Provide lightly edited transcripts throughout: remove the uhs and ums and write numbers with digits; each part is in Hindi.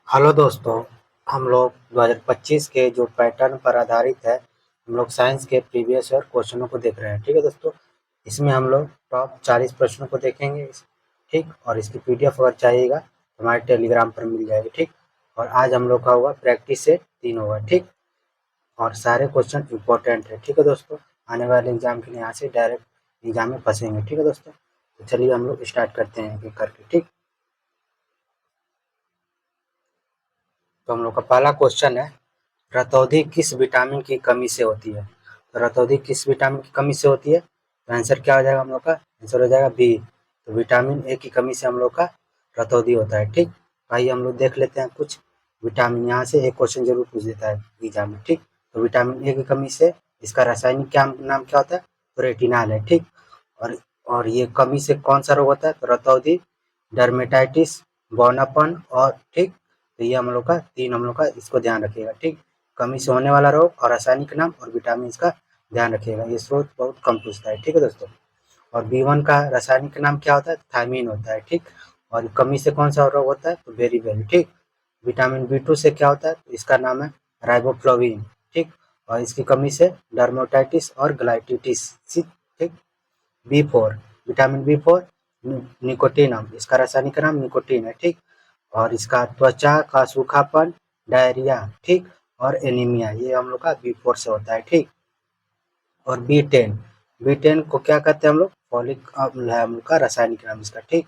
हेलो दोस्तों। हम लोग 2025 के जो पैटर्न पर आधारित है, हम लोग साइंस के प्रीवियस ईयर क्वेश्चनों को देख रहे हैं। ठीक है दोस्तों, इसमें हम लोग टॉप 40 प्रश्नों को देखेंगे। ठीक, और इसकी पीडीएफ अगर चाहिएगा तो हमारे टेलीग्राम पर मिल जाएगी। ठीक, और आज हम लोग का होगा प्रैक्टिस से 3 होगा। ठीक, और सारे क्वेश्चन इंपॉर्टेंट है। ठीक है दोस्तों, आने वाले एग्जाम के लिए यहाँ से डायरेक्ट एग्जाम में फंसेंगे। ठीक है दोस्तों, तो चलिए हम लोग स्टार्ट करते हैं एक एक करके। ठीक, तो हम लोग का पहला क्वेश्चन है, रतौंधी किस विटामिन की कमी से होती है? तो रतौंधी किस विटामिन की कमी से होती है? तो आंसर क्या हो जाएगा हम लोग का? आंसर हो जाएगा बी। तो विटामिन ए की कमी से हम लोग का रतौंधी होता है। ठीक, आइए हम लोग देख लेते हैं कुछ विटामिन। यहाँ से एक क्वेश्चन जरूर पूछ देता है एग्जाम में। ठीक, तो विटामिन ए की कमी से इसका रासायनिक क्या नाम क्या होता है? तो रेटिनाल है। ठीक, और और ये कमी से कौन सा रोग होता है? तो रतौंधी, डर्मेटाइटिस, बौनापन और ठीक, तो ये हम लोग का 3 हम लोग का इसको ध्यान रखिएगा। ठीक, कमी से होने वाला रोग और रासायनिक नाम और विटामिन का ध्यान रखिएगा। ये स्रोत बहुत कम पूछता है। ठीक है दोस्तों, और बी वन का रासायनिक नाम क्या होता है? थायमीन होता है। ठीक, और कमी से कौन सा रोग होता है? तो बेरी। ठीक, विटामिन बी टू से क्या होता है? तो इसका नाम है राइबोफ्लाविन। ठीक, और इसकी कमी से डर्मेटाइटिस और ग्लाइटिटिस। ठीक, बी 4, विटामिन बी 4 निकोटीनम, इसका रासायनिक नाम निकोटीन है। ठीक, और इसका त्वचा का सूखापन, डायरिया, ठीक, और एनीमिया, ये हम लोग का बी 4 से होता है। ठीक, और बी 10 को क्या कहते हैं हम लोग? फॉलिक अम्ल है हम लोग का रासायनिक नाम इसका। ठीक,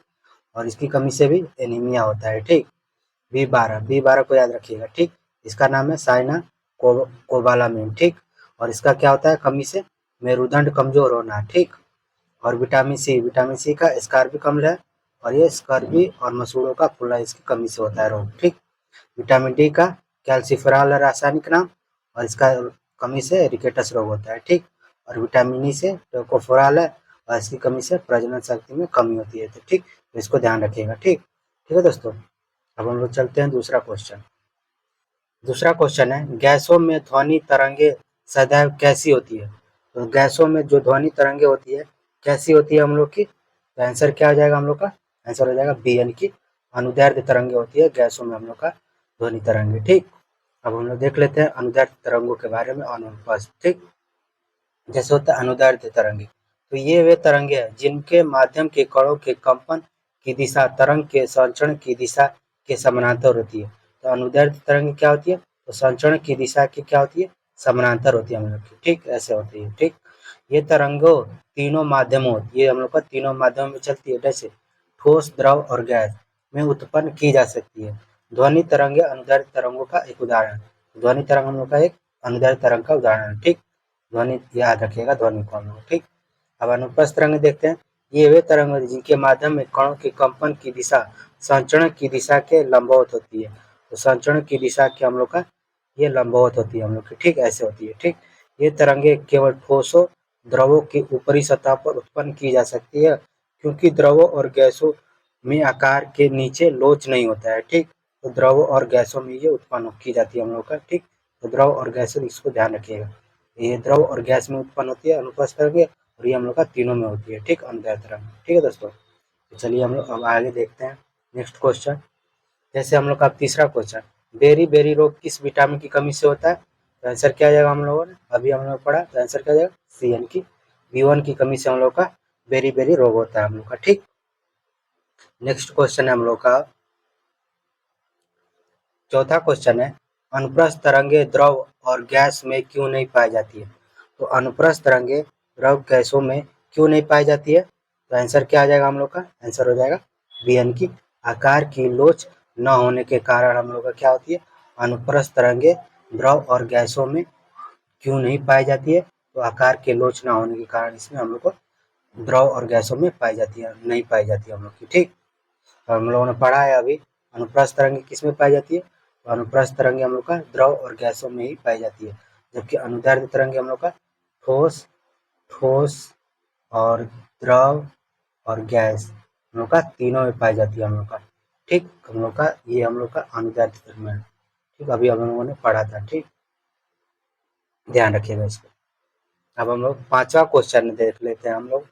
और इसकी कमी से भी एनीमिया होता है। ठीक, बी 12 को याद रखिएगा। ठीक, इसका नाम है साइना कोबालामिन। ठीक, और इसका क्या होता है कमी से? मेरुदंड कमजोर होना। ठीक, और विटामिन सी का स्कार्बिक अम्ल है, और ये स्कर्वी और मसूड़ों का फूलना इसकी कमी से होता है रोग। ठीक, विटामिन डी का कैल्सिफेरॉल है रासायनिक नाम, और इसका कमी से रिकेटस रोग होता है। ठीक, और विटामिन ई से टोकोफेरॉल है, और इसकी कमी से प्रजनन शक्ति में कमी होती है। तो ठीक, तो इसको ध्यान रखिएगा। ठीक, ठीक है दोस्तों, अब हम लोग चलते हैं दूसरा क्वेश्चन। दूसरा क्वेश्चन है, गैसों में ध्वनि तरंगे सदैव कैसी होती है? तो गैसों में जो ध्वनि तरंगे होती है कैसी होती है हम लोग की? तो आंसर क्या हो जाएगा हम लोग का? आंसर हो जाएगा बी यानी कि अनुदैर्ध्य तरंगे होती है गैसों में हम लोग का ध्वनि तरंगे। ठीक, अब हम लोग देख लेते हैं अनुदैर्ध्य तरंगों के बारे में अनुप्रस्थ। ठीक, जैसे होता है अनुदैर्ध्य तरंगे, तो ये वे तरंगे हैं जिनके माध्यम के कणों के कंपन की दिशा तरंग के संचरण की दिशा के समानांतर होती है। तो अनुदैर्ध्य तरंग क्या होती है? तो संचरण की दिशा की क्या होती है? समानांतर होती है हम लोग की। ठीक, ऐसे होती है। ठीक, ये तरंगों तीनों माध्यमों, ये हम लोग का तीनों माध्यमों में चलती है, जैसे ठोस, द्रव और गैस में उत्पन्न की जा सकती है। ध्वनि तरंगे अनुदैर्ध्य तरंगों का एक उदाहरण। ध्वनि तरंग हम लोग का एक अनुदैर्ध्य तरंग का उदाहरण है। ठीक, ध्वनि याद रखिएगा ध्वनि को हम लोग। ठीक, अब अनुप्रस्थ तरंग देखते हैं। ये वे तरंग होती है जिनके माध्यम में कणों के कंपन की दिशा संचरण की दिशा के लंबवत होती है। तो संचरण की दिशा के हम लोग का ये लंबवत होती है हम लोग की। ठीक, ऐसे होती है। ठीक, ये तरंगे केवल ठोसों, द्रवों की ऊपरी सतह पर उत्पन्न की जा सकती है, क्योंकि द्रवों और गैसों में आकार के नीचे लोच नहीं होता है। ठीक, तो द्रवों और गैसों में ये उत्पन्न की जाती है हम लोग का। ठीक, तो द्रव और गैसों, इसको ध्यान रखिएगा। ये द्रव और गैस में उत्पन्न होती है अनुप्रस्थ तरंगे, और ये हम लोग का तीनों में होती है। ठीक, अनुदैर्ध्य तरंग। ठीक है दोस्तों, तो चलिए हम लोग अब आगे देखते हैं नेक्स्ट क्वेश्चन। जैसे हम लोग का तीसरा क्वेश्चन, बेरी रोग किस विटामिन की कमी से होता है? तो आंसर क्या आ जाएगा हम लोगों ने अभी हम लोग पढ़ा, तो आंसर क्या आ जाएगा? सी यानी कि बी 1 की कमी से हम लोग का बेरी रोग होता है हम लोग का। ठीक, नेक्स्ट क्वेश्चन है हम लोग का चौथा क्वेश्चन है, अनुप्रस्थ तरंगे द्रव और गैस में क्यों नहीं पाई जाती है? तो अनुप्रस्थ तरंगे द्रव गैसों में क्यों नहीं पाई जाती है? तो आंसर क्या आ जाएगा हम लोग का? आंसर हो जाएगा बी यानी कि आकार की लोच न होने के कारण हम लोग का क्या होती है? अनुप्रस्थ तरंगे द्रव और गैसों में क्यों नहीं पाई जाती है? तो आकार के लोच न होने के कारण इसमें हम लोग को द्रव और गैसों में पाई जाती है, नहीं पाई जाती है हम लोग की। ठीक, तो हम लोगों ने पढ़ा है अभी अनुप्रस्थ तरंगे किस में पाई जाती है? तो अनुप्रस्थ तरंगे हम लोग का द्रव और गैसों में ही पाई जाती है, जबकि अनुदैर्ध्य तरंगे हम लोग का ठोस ठोस और द्रव और गैस हम लोग का तीनों में पाई जाती है हम लोग का। ठीक, हम लोग का ये हम लोग का अनुदैर्ध्य तरंग है। ठीक, अभी हम लोगों ने पढ़ा था। ठीक, ध्यान रखिएगा इसको। अब हम लोग पांचवा क्वेश्चन देख लेते हैं हम लोग,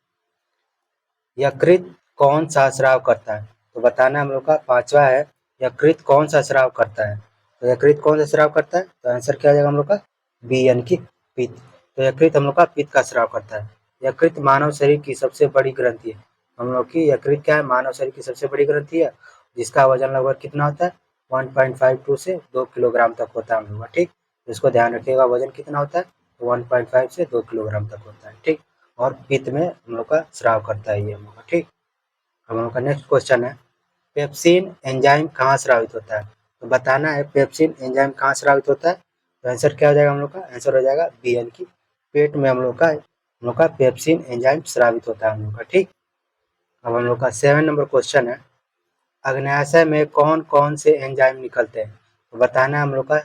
यकृत कौन सा स्राव करता है? तो बताना हम लोग का पांचवा है, यकृत कौन सा स्राव करता है? तो यकृत कौन सा स्राव करता है? तो आंसर क्या हो जाएगा हम लोग का? बी यानी कि पित्त। तो यकृत हम लोग का पित्त का स्राव करता है। यकृत मानव शरीर की सबसे बड़ी ग्रंथि है। हम लोग की यकृत क्या है? मानव शरीर की सबसे बड़ी ग्रंथि है, जिसका वजन लगभग कितना होता है? 1.52 से 2 किलोग्राम तक होता है हम लोग का, ठीक। इसको ध्यान रखिएगा, वजन कितना होता है? 1.5 से 2 किलोग्राम तक होता है, ठीक। और पित्त में हम लोग का स्राव करता है ये हम लोग का, ठीक। अब हम लोग का नेक्स्ट क्वेश्चन है, पेप्सिन एंजाइम कहाँ स्रावित होता है? तो बताना है पेप्सिन एंजाइम कहाँ स्रावित होता है। तो आंसर क्या हो जाएगा हम लोग का? आंसर हो जाएगा बी यानी कि पेट में हम लोग का पेप्सिन एंजाइम स्रावित होता है हम लोग का, ठीक। अब हम लोग का 7 नंबर क्वेश्चन है, अग्न्याशय में कौन कौन से एंजाइम निकलते हैं? तो बताना है हम लोग का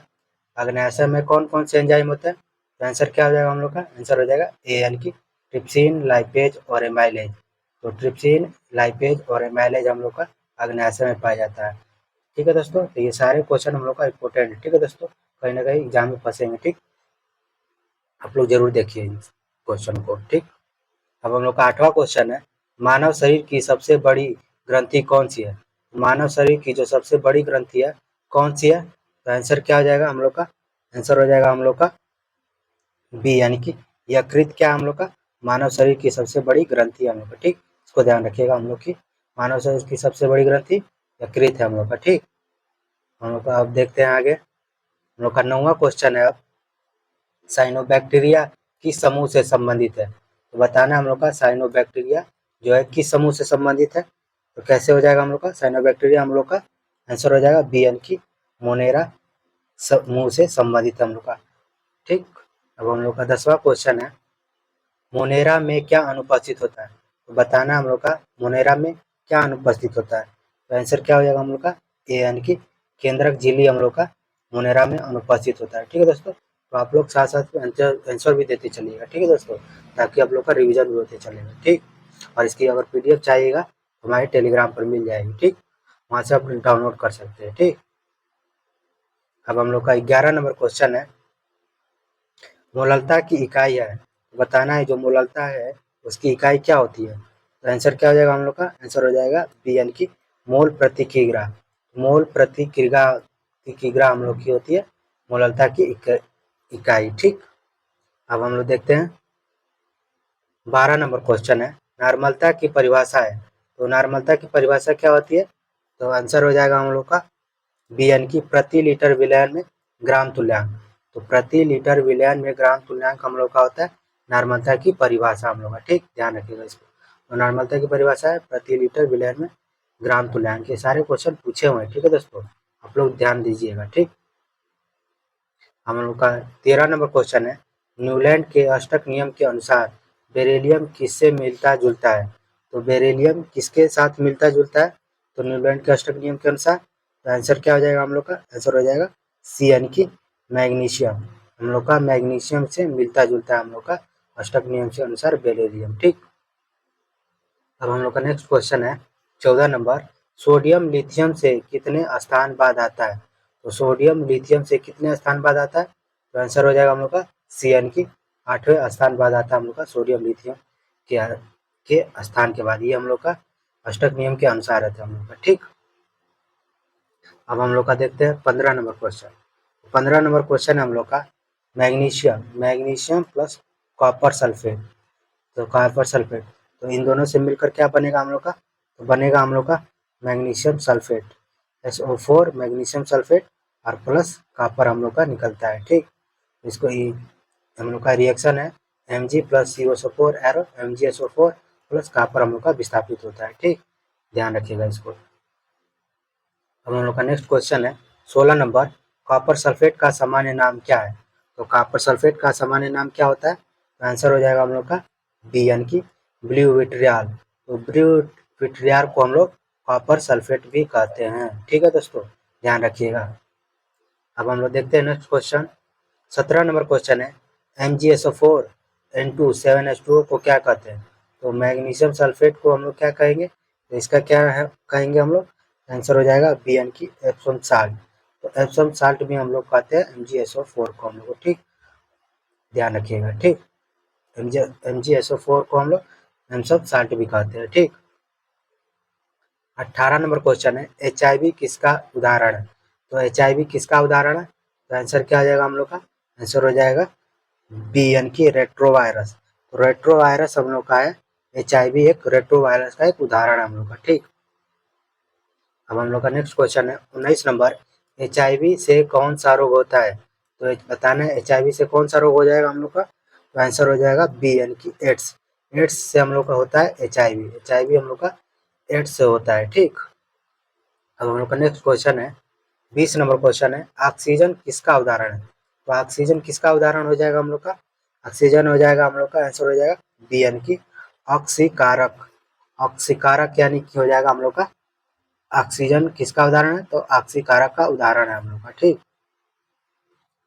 अग्न्याशय में कौन कौन से एंजाइम होते हैं। तो आंसर क्या हो जाएगा हम लोग का? आंसर हो जाएगा ए यानी कि ट्रिप्सिन, लाइपेज और एमाइलेज। तो ट्रिप्सिन, लाइपेज और एमाइलेज हम लोग का अग्न्याशय में पाया जाता है, ठीक है दोस्तों। तो ये सारे क्वेश्चन हम लोग का इंपॉर्टेंट है, ठीक है दोस्तों, कहीं ना कहीं एग्जाम में फंसेंगे, ठीक। आप लोग जरूर देखिए इस क्वेश्चन को, ठीक। अब हम लोग का 8वां क्वेश्चन है, मानव शरीर की सबसे बड़ी ग्रंथि कौन सी है? मानव शरीर की जो सबसे बड़ी ग्रंथि है कौन सी है? तो आंसर क्या हो जाएगा हम लोग का? आंसर हो जाएगा हम लोग का बी यानी कि यकृत। क्या हम लोग का? मानव शरीर की सबसे बड़ी ग्रंथि है हम लोग का, ठीक। इसको ध्यान रखिएगा हम लोग की मानव शरीर की सबसे बड़ी ग्रंथि यकृत है हम लोग का, ठीक। हम लोग का अब देखते हैं आगे, हम लोग का 9वां क्वेश्चन है, अब साइनोबैक्टीरिया किस समूह से संबंधित है? तो बताना हम लोग का साइनोबैक्टीरिया जो है किस समूह से संबंधित है। तो कैसे हो जाएगा हम लोग का? साइनोबैक्टीरिया हम लोग का आंसर हो जाएगा बी यानी कि मोनेरा समूह से संबंधित है हम लोग का, ठीक। अब हम लोग का 10वां क्वेश्चन है, मोनेरा में क्या अनुपस्थित होता है? तो बताना हम लोग का मोनेरा में क्या अनुपस्थित होता है। तो आंसर क्या हो जाएगा हम लोग का? ए यानी कि केंद्रक झिल्ली हम लोग का मोनेरा में अनुपस्थित होता है, ठीक है दोस्तों। तो आप लोग साथ साथ में आंसर भी देते चलिएगा, ठीक है दोस्तों, ताकि आप लोग का रिविजन भी होते चलेगा, ठीक। और इसकी अगर पीडीएफ चाहिएगा तो हमारे टेलीग्राम पर मिल जाएगी, ठीक। वहाँ से आप डाउनलोड कर सकते हैं, ठीक। अब हम लोग का 11 नंबर क्वेश्चन है, मोललता की इकाई है, बताना है जो मोललता है उसकी इकाई क्या होती है। तो आंसर क्या हो जाएगा हम लोग का? आंसर हो जाएगा बी यानी कि मोल प्रति किग्रा। मोल प्रति किग्रा हम लोग की होती है मोललता की इकाई, ठीक। अब हम लोग देखते हैं 12 नंबर क्वेश्चन है, नॉर्मलता की परिभाषा है। तो नॉर्मलता की परिभाषा क्या होती है? तो आंसर हो जाएगा हम लोग का बी यानी कि प्रति लीटर विलयन में ग्राम तुल्यांक। तो प्रति लीटर विलयन में ग्राम तुल्यांक हम लोग का होता है नॉर्मलता की परिभाषा हम लोग का, ठीक। ध्यान रखिएगा इसको। तो नॉर्मलता की परिभाषा है प्रति लीटर विलयन में ग्राम तुल्यांक। ये सारे क्वेश्चन पूछे हुए हैं, ठीक है दोस्तों, आप लोग ध्यान दीजिएगा, ठीक। हम लोग का 13 नंबर क्वेश्चन है, न्यूलैंड के अष्टक नियम के अनुसार बेरिलियम किससे मिलता जुलता है? तो बेरिलियम किसके साथ मिलता जुलता है? तो न्यूलैंड के अष्टक नियम के अनुसार तो आंसर क्या हो जाएगा हम लोग का? आंसर हो जाएगा सी यानी कि मैग्नीशियम। हम लोग का मैग्नीशियम से मिलता जुलता है हम लोग का अष्टक नियम के अनुसार बेरिलियम, ठीक। अब हम लोग का नेक्स्ट क्वेश्चन है 14 नंबर, सोडियम लिथियम से कितने स्थान बाद आता है? तो सोडियम लिथियम से कितने स्थान बाद आता है? तो आंसर हो जाएगा हम लोग का सी यानी कि 8वें स्थान बाद आता है हम लोग का सोडियम लिथियम के स्थान के बाद। ये हम लोग का अष्टक नियम के अनुसार रहता है हम लोग का, ठीक। अब हम लोग का देखते हैं 15 नंबर क्वेश्चन। 15 नंबर क्वेश्चन है हम लोग का magnesium magnesium plus copper sulphate. तो कॉपर सल्फेट, तो इन दोनों से मिलकर क्या बनेगा हम लोग का? तो बनेगा हम लोग का magnesium sulphate, SO4 magnesium sulphate और प्लस कॉपर हम लोग का निकलता है, ठीक। इसको हम लोग का रिएक्शन है Mg plus COSO4 arrow MgSO4 plus copper हम लोग का विस्थापित होता है, ठीक। ध्यान रखिएगा इसको। अब हम लोग का नेक्स्ट क्वेश्चन है 16 नंबर, कॉपर सल्फेट का सामान्य नाम क्या है? तो कॉपर सल्फेट का सामान्य नाम क्या होता है? तो आंसर हो जाएगा हम लोग का बी यानी कि ब्लू विट्रियाल। तो ब्लू विट्रियाल को हम लोग कॉपर सल्फेट भी कहते हैं, ठीक है दोस्तों, ध्यान रखिएगा। अब हम लोग देखते हैं नेक्स्ट क्वेश्चन 17 नंबर क्वेश्चन है, MgSO4 N2 को क्या कहते हैं? तो मैग्नीशियम सल्फेट को हम लोग क्या कहेंगे? तो इसका क्या है कहेंगे हम लोग? आंसर हो जाएगा बी यानी कि एप्सम साल्ट। तो एप्सम साल्ट भी हम लोग कहते हैं MgSO4 को हम लोग, ठीक। ध्यान रखिएगा, ठीक। MgSO4 को हम लोग एप्सम साल्ट भी कहते हैं, ठीक। 18 नंबर क्वेश्चन है, HIV किसका उदाहरण है? तो HIV किसका उदाहरण है? तो आंसर क्या हो जाएगा हम लोग का? आंसर हो जाएगा बी, यानी कि रेट्रोवायरस। तो रेट्रोवायरस हम लोग का है, HIV एक रेट्रोवायरस का एक उदाहरण है हम लोग का। ठीक, अब हम लोग का नेक्स्ट क्वेश्चन है 19 नंबर, HIV से कौन सा रोग होता है? तो बताना है HIV से कौन सा रोग हो जाएगा हम लोग का? तो आंसर हो जाएगा बी, यानी कि एड्स। एड्स से हम लोग का होता है HIV हम लोग का एड्स से होता है। ठीक, अब हम लोग का नेक्स्ट क्वेश्चन है 20 नंबर क्वेश्चन है, ऑक्सीजन किसका उदाहरण है? तो ऑक्सीजन किसका उदाहरण हो जाएगा हम लोग का? ऑक्सीजन हो जाएगा हम लोग का, आंसर हो जाएगा बी, यानी कि ऑक्सीकारक। ऑक्सीकारक यानी कि हो जाएगा हम लोग का, ऑक्सीजन किसका उदाहरण है? तो ऑक्सीकारक का उदाहरण है हम लोग का। ठीक,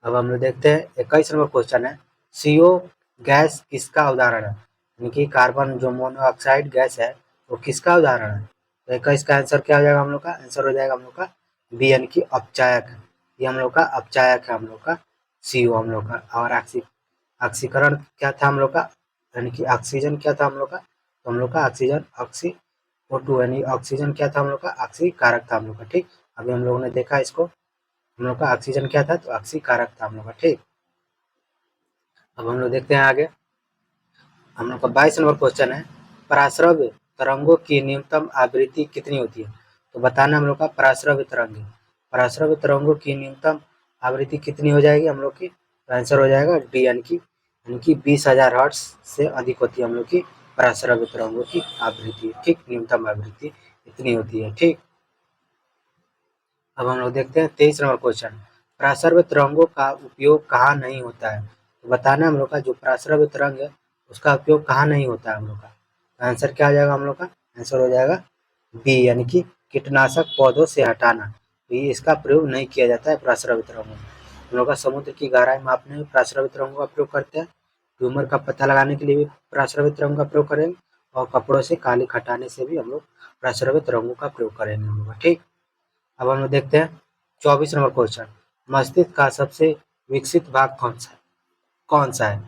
अब हम लोग देखते हैं 21 नंबर क्वेश्चन है, CO गैस किसका उदाहरण है? यानी कि कार्बन जो मोनोऑक्साइड गैस है वो किसका उदाहरण है? तो 21 का आंसर क्या हो जाएगा हम लोग का? आंसर हो जाएगा हम लोग का बी, यानी कि अपचायक। ये हम लोग का अपचायक है हम लोग का CO हम लोग का। और ऑक्सीकरण क्या था हम लोग का? यानी कि ऑक्सीजन क्या था हम लोग का? तो हम लोग का ऑक्सीजन O2, यानी ऑक्सीजन क्या था हम लोग का? ऑक्सीकारक था हम लोग का। ठीक, अभी हम लोगों ने देखा इसको, हम लोग का ऑक्सीजन क्या था? तो ऑक्सीकारक था हम लोग का। ठीक, अब हम लोग देखते हैं आगे, हम लोग का 22 नंबर क्वेश्चन है, पराश्रव्य तरंगों की न्यूनतम आवृत्ति कितनी होती है? तो बताना हम लोग का पराश्रव्य तरंगों की न्यूनतम आवृत्ति कितनी हो जाएगी हम लोग की? तो आंसर हो जाएगा डी, यानी कि 20,000 हर्ट्ज से अधिक होती है हम लोग की पराश्रव्य तरंगों की आवृत्ति। ठीक, न्यूनतम आवृत्ति इतनी होती है। ठीक, अब हम लोग देखते हैं 23 नंबर क्वेश्चन, पराश्रव्य तरंगों का उपयोग कहाँ नहीं होता है? तो बताना हम लोग का जो पराश्रव्य तरंग है उसका उपयोग कहाँ नहीं होता है हम लोग का? आंसर क्या आ जाएगा हम लोग का? आंसर हो जाएगा बी, यानी कि कीटनाशक पौधों से हटाना। तो ये इसका प्रयोग नहीं किया जाता है पराश्रव्य तरंगों में। हम लोग का समुद्र की गहराई मापने में पराश्रव्य तरंगों का प्रयोग करते हैं, ट्यूमर का पता लगाने के लिए भी पराश्रव्य तरंगों का प्रयोग करेंगे, और कपड़ों से कालिख हटाने से भी हम लोग पराश्रव्य तरंगों का प्रयोग करेंगे हम लोग। ठीक, अब हम लोग देखते हैं 24 नंबर क्वेश्चन, मस्तिष्क का सबसे विकसित भाग कौन सा है?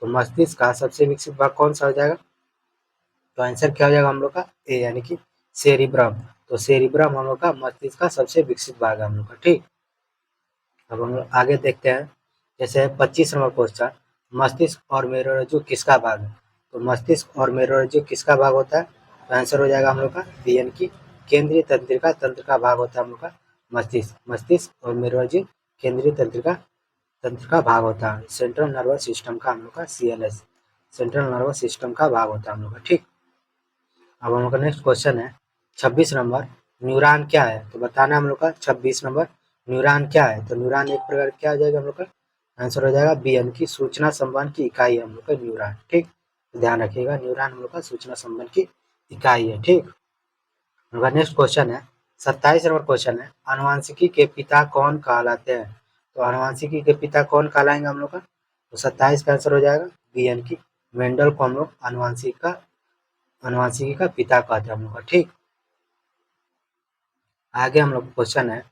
तो मस्तिष्क का सबसे विकसित भाग कौन सा हो जाएगा? तो आंसर क्या हो जाएगा हम लोग का? ए, यानी कि सेरिब्रम। तो सेरिब्रम हम लोग का मस्तिष्क का सबसे विकसित भाग है हम लोग का। ठीक, अब हम लोग आगे देखते हैं, जैसे 25 नंबर क्वेश्चन, मस्तिष्क और मेरुरज्जु किसका भाग है? तो मस्तिष्क और मेरुरज्जु किसका भाग होता है? तो आंसर हो जाएगा हम लोग का बी, यानी कि केंद्रीय तंत्रिका तंत्र का भाग होता है हम लोग का मस्तिष्क और मेरुरज्जु केंद्रीय तंत्र का भाग होता है। सेंट्रल नर्वस सिस्टम का हम लोग का CNS, सेंट्रल नर्वस सिस्टम का भाग होता है हम लोग का। ठीक, अब हम लोग का नेक्स्ट क्वेश्चन है 26 नंबर, न्यूरॉन क्या है? तो बताना हम लोग का 26 नंबर, न्यूरॉन क्या है? तो न्यूरॉन एक प्रकार क्या हो जाएगा हम लोग का? आंसर हो जाएगा बी, यानी कि सूचना संवहन की इकाई है हम लोग का न्यूरॉन। ठीक, ध्यान रखिएगा, न्यूरॉन हम लोग का सूचना संवहन की इकाई है। ठीक, हम लोग का नेक्स्ट क्वेश्चन है 27 नंबर क्वेश्चन है, आनुवंशिकी के पिता कौन कहलाते हैं? तो आनुवंशिकी के पिता कौन कहलाएंगे हम लोग का? तो 27 का आंसर हो जाएगा बी, यानी कि मेंडल को हम लोग आनुवंशिकी का पिता कहते हैं हम लोग का। ठीक, आगे हम लोग क्वेश्चन है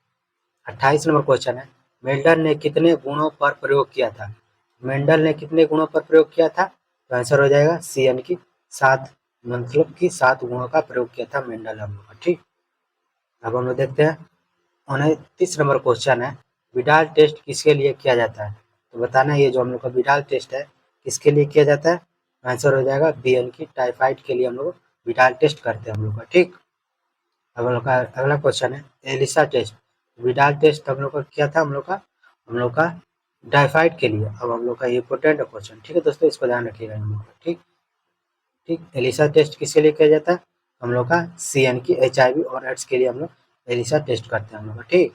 28 नंबर क्वेश्चन है, मेंडल ने कितने गुणों पर प्रयोग किया था? मेंडल ने कितने गुणों पर प्रयोग किया था? तो आंसर हो जाएगा सी, यानी कि 7, मतलब कि 7 गुणों का प्रयोग किया था मेंडल हम लोग का। ठीक, अब हम लोग देखते हैं 29 नंबर क्वेश्चन है, विडाल टेस्ट किसके लिए किया जाता है? तो बताना, ये जो हम लोग का विडाल टेस्ट है किसके लिए किया जाता है? आंसर हो जाएगा बी, यानी कि टाइफाइड के लिए हम लोग विडाल टेस्ट करते हैं हम लोग का। ठीक, अब हम लोग का अगला क्वेश्चन है एलिसा टेस्ट। विडाल टेस्ट हम लोग का क्या था? हम लोग का टाइफाइड के लिए। अब हम लोग का इंपोर्टेंट क्वेश्चन, ठीक है दोस्तों, इसको ध्यान रखिएगा हम लोग का। ठीक, ठीक, एलिसा टेस्ट किसके लिए किया जाता है? हम लोग का सी, यानी कि HIV और एड्स के लिए हम लोग एलिसा टेस्ट करते हैं हम लोग का। ठीक,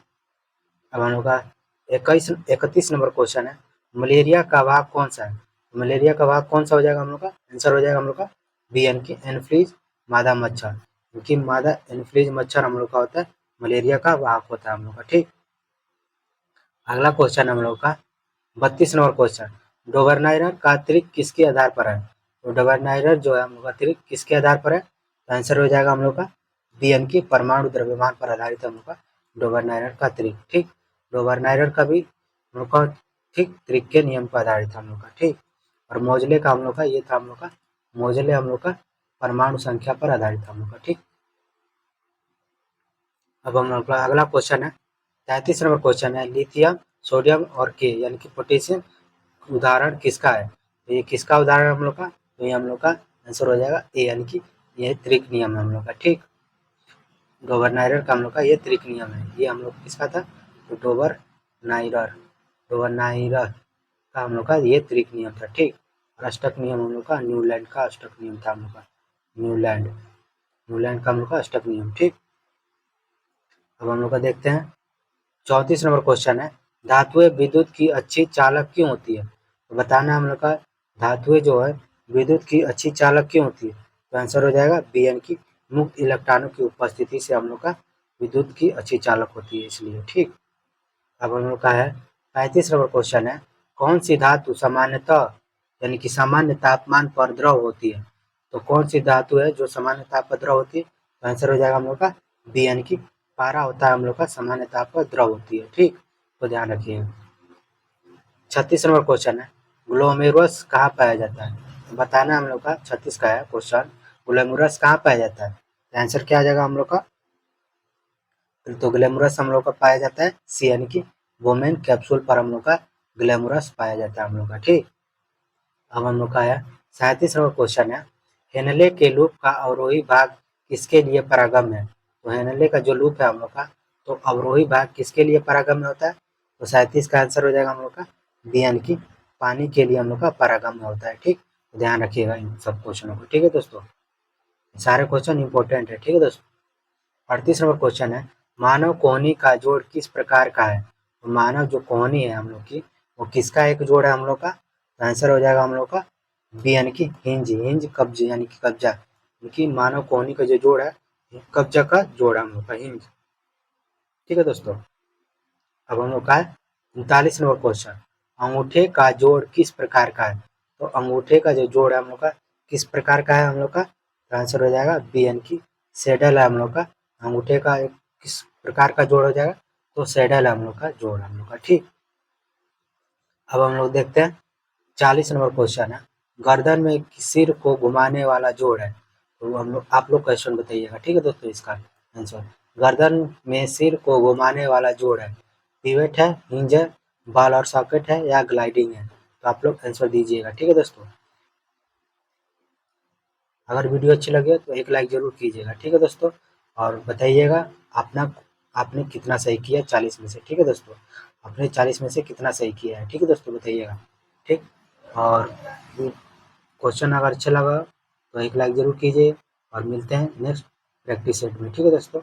अब हम लोग का 31 नंबर क्वेश्चन है, मलेरिया का भाग कौन सा है? मलेरिया का भाग कौन सा हो जाएगा हम लोग का? आंसर हो जाएगा हम लोग का बी, यानी कि एनफ्लीज मादा मच्छर, क्योंकि मादा एनफ्लीज मच्छर हम लोग का होता है मलेरिया का भाग होता है हम लोग का। ठीक, अगला क्वेश्चन हम लोग का 32 नंबर क्वेश्चन, डोबरनाइरर का त्रिक किसके आधार पर है? तो डोबरनाइरर जो है हम लोग का त्रिक किसके आधार पर है? तो आंसर हो जाएगा हम लोग का बी, यानी कि परमाणु द्रव्यमान पर आधारित हम लोग का डोबरनाइरर का त्रिक। ठीक, डोबरनाइरर का भी हम लोग का ठीक त्रिक के नियम पर आधारित हम लोग का। ठीक, और मोजले का हम लोग का ये था हम लोग का मोजले हम लोग का परमाणु संख्या पर आधारित हम लोग का। ठीक, अब हम लोग का अगला क्वेश्चन है 33 नंबर क्वेश्चन है लिथियम सोडियम और के यानी कि पोटेशियम उदाहरण किसका है। तो ये किसका उदाहरण हम लोग का, तो ये हम लोग का आंसर हो जाएगा ए यानी कि ये त्रिक नियम है हम लोग का। ठीक, डोबर-नाइरर का हम लोग का ये त्रिक नियम है। ये हम लोग किसका था, तो डोबर-नाइरर का हम लोग का ये त्रिक नियम था। ठीक, और अष्टक नियम हम लोग का न्यूलैंड का अष्टक नियम था हम लोग का। न्यूलैंड का हम लोग का अष्टक नियम। ठीक, अब हम लोग का देखते हैं 34 नंबर क्वेश्चन है धातुएं विद्युत की अच्छी चालक क्यों होती है। तो बताना हम लोग का धातुएं जो है विद्युत की अच्छी चालक क्यों होती है। तो आंसर हो जाएगा बी यानी कि मुक्त इलेक्ट्रॉनों की उपस्थिति से हम लोग का विद्युत की अच्छी चालक होती है इसलिए। ठीक, अब हम लोग का है 35 नंबर क्वेश्चन है कौन सी धातु सामान्यतः यानी कि सामान्य तापमान पर द्रव होती है। तो कौन सी धातु है जो सामान्य ताप पर द्रव होती है। तो आंसर हो जाएगा हम लोग का बी यानी कि पारा होता है हम लोग का सामान्य ताप पर द्रव होती है। ठीक, तो ध्यान रखिएगा। 36 नंबर क्वेश्चन है ग्लोमेरुलस कहाँ पाया जाता है। तो बताना हम लोग का 36 का है क्वेश्चन ग्लोमेरुलस कहाँ पाया जाता है। तो आंसर क्या आ जाएगा हम लोग का, तो ग्लैमरस हम लोग का पाया जाता है सी यानी कि वोमेन कैप्सूल पर हम लोग का ग्लैमरस पाया जाता है हम लोग का। ठीक, अब हम लोग का है 37 नंबर क्वेश्चन है हेनले के लूप का अवरोही भाग किसके लिए परागम है। तो हेनले का जो लूप है हम लोग का तो अवरोही भाग किसके लिए परागम में होता है। तो 37 का आंसर हो जाएगा हम लोग का बी यानी कि पानी के लिए हम लोग का परागम में होता है। ठीक, तो ध्यान रखिएगा इन सब क्वेश्चनों को। ठीक है दोस्तों, सारे क्वेश्चन इंपॉर्टेंट है। ठीक है दोस्तों, 38 नंबर क्वेश्चन है मानव कोहनी का जोड़ किस प्रकार का है। तो मानव जो कोहनी है हम लोग की वो किसका एक जोड़ है हम लोग का। तो आंसर हो जाएगा हम लोग का बी यानी कि हिंज कब्ज यानी कि कब्जा यानी कि मानव कोहनी का जो जोड़ है कब्जा का जोड़ है हम लोग का हिंज। ठीक है दोस्तों, अब हम लोग का है 39 नंबर क्वेश्चन अंगूठे का जोड़ किस प्रकार का है। तो अंगूठे का जो जोड़ है हम लोग का किस प्रकार का है हम लोग का। तो आंसर हो जाएगा बी यानी कि सेडल है हम लोग का अंगूठे का एक किस प्रकार का जोड़ हो जाएगा। तो सेडल है हम लोग का जोड़ हम लोग का। ठीक, अब हम लोग देखते हैं 40 नंबर क्वेश्चन है गर्दन में सिर को घुमाने वाला जोड़ है। तो हम लोग आप लोग क्वेश्चन बताइएगा। ठीक है दोस्तों, इसका आंसर गर्दन में सिर को घुमाने वाला जोड़ है पिवेट है हिंज है बॉल और सॉकेट है या ग्लाइडिंग है। तो आप लोग आंसर दीजिएगा। ठीक है दोस्तों, अगर वीडियो अच्छी लगे तो एक लाइक जरूर कीजिएगा। ठीक है दोस्तों, और बताइएगा अपना आपने कितना सही किया 40 में से। ठीक है दोस्तों, आपने 40 में से कितना सही किया है। ठीक है दोस्तों, बताइएगा। ठीक, और क्वेश्चन अगर अच्छा लगा तो एक लाइक जरूर कीजिए और मिलते हैं नेक्स्ट प्रैक्टिस सेट में। ठीक है दोस्तों।